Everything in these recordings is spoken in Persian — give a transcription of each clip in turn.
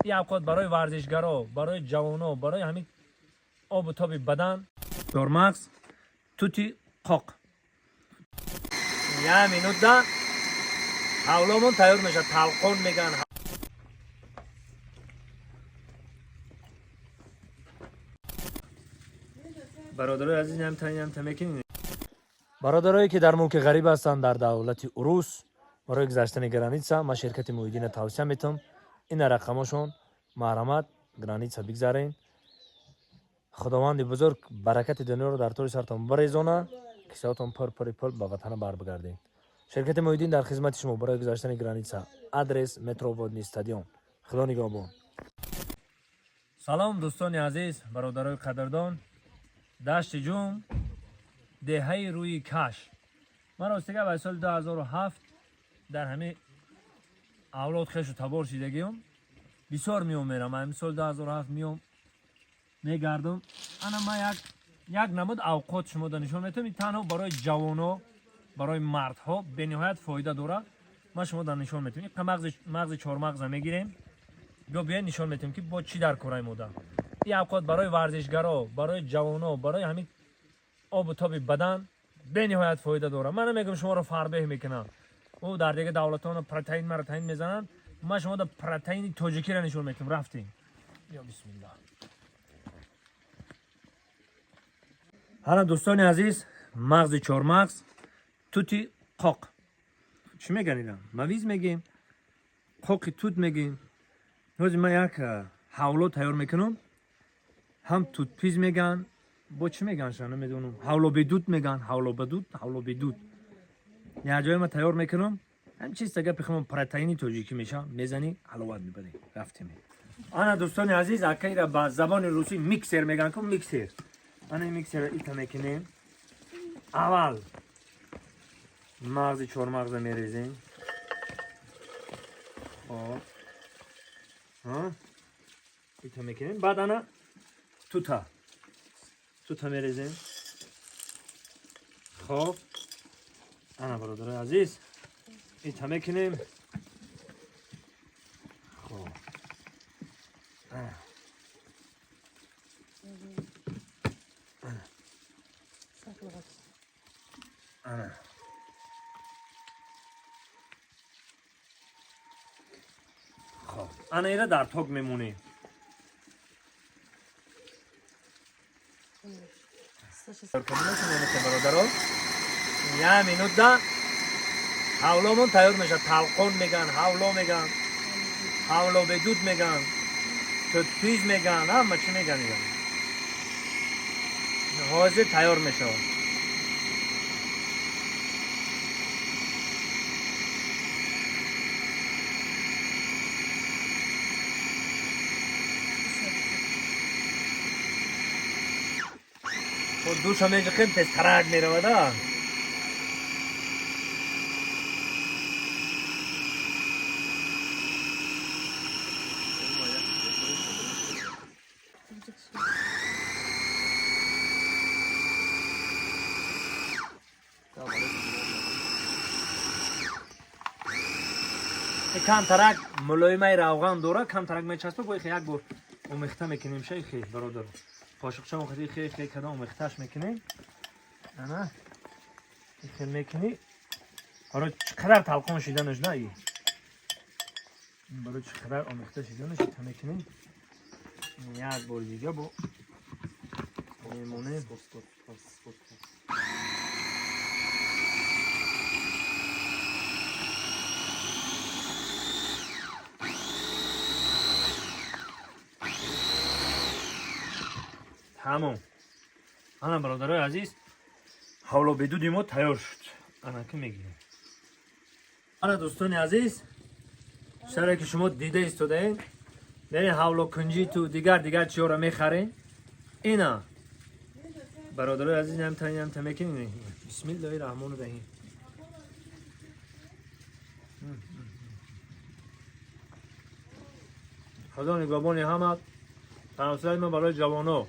این اوقات برای ورزشگرا، برای جوانا، برای همین آب و تاب بدن دورماکس توتی قاق یه مینوت ده حولامون تیار میشه. تلقون میگن. برادرای عزیز هم تمکین برادرایی که در ملک غریب هستند در دولت روس برای گذشتن گرانیتسا ما شرکت محیدین توصیه میتونم این رقمشون مرحمت گرانیتسا بگذارین. خداوند بزرگ برکت دنیا رو در طور سرتون بریزونه که سرتون پر به وطن بر بگردین. شرکت محیدین در خدمت شما برای گذشتن گرانیتسا. آدرس مترو ودنی استادیوم. خدا نگهبان. سلام دوستان عزیز، برادرای قدردان. دشت جوم دهه روی کش. من راستگه به سال 2007 در همه اولاد خش و تبار شدگیم بسیار میام میرم. من سال 2007 میام میگردم. انا ما یک نمود اوقات شما نشون میتونم. تنها برای جوانا، برای مردها به نهایت فایده داره. ما شما نشون میتونم. مغز چهار مغز میگیریم یا بیاین نشون میتونم که با چی در کارای مودم. این اوقات برای ورزشگرا، برای جوانا، برای همین آب و تاب بدن به نهایت فایده داره. من نمیگم شما رو فربه میکنم. او در دیگه دولتان پروتئین میزنن. ما شما در پروتئین تاجیکی را نشون میتونم. رفتیم. یا بسم الله. حالا دوستان عزیز، مغز چهار مغز توتی قاق چی میگن اینا؟ مویز میگیم، قاق توت میگیم. روز ما یک حولو تیار میکنم. هم توت پیز میگن، با چی میگن شما نمیدونم. حولو بدود میگن، حولو بدود. یه جای ما تیار میکنم. هم چیز دیگه بخوام پروتئینی تاجیکی میشه میزنی حلاوت میبری. رفتیم. انا دوستان عزیز اکی را با زبان روسی میکسر میگن که میکسر. انا میکسر ایتا میکنیم. اول مغز چهار مغز میریزیم. ایتا میکنیم. بعد انا توتا میریزیم. خب انا برادر عزیز ایتا میکنیم. خب انا خب انا ایره در تاک میمونیم. یه مینوت ده حولامون تیار میشه. تلقون میگن، حولو میگن، حولو بدود میگن، توت پیز میگن، همه چی میگن. حاضر تیار میشه. خود دوش همه اینجا خیلی تست ترک میره ده. کم ترک ملایمه روغن داره. کم ترک میچسبه باید یک بار اومخته میکنیم. شیخی برادر قاشقچه مخدی خیلی کدام اومختهش میکنیم. نه خیلی میکنی برای چقدر تلقون شیدنش نه ای برای چقدر اومخته شیدنش ایتا میکنیم. یک بار دیگه با میمونه. تمام. انا برادرای عزیز حولو بدودی ما تیار شد. انا که میگیم. انا دوستان عزیز شرایی که شما دیده استودین برین حولو کنجی تو دیگر چی را میخرین. اینا برادرای عزیز هم تمکین. بسم الله الرحمن الرحیم. خدا نگهبان همه. توصیه من برای جوانا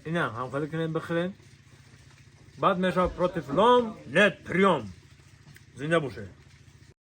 اینا هم خیلی کنیم بخرین. بعد میشه پروتفلام نت پریوم. زنده باشه.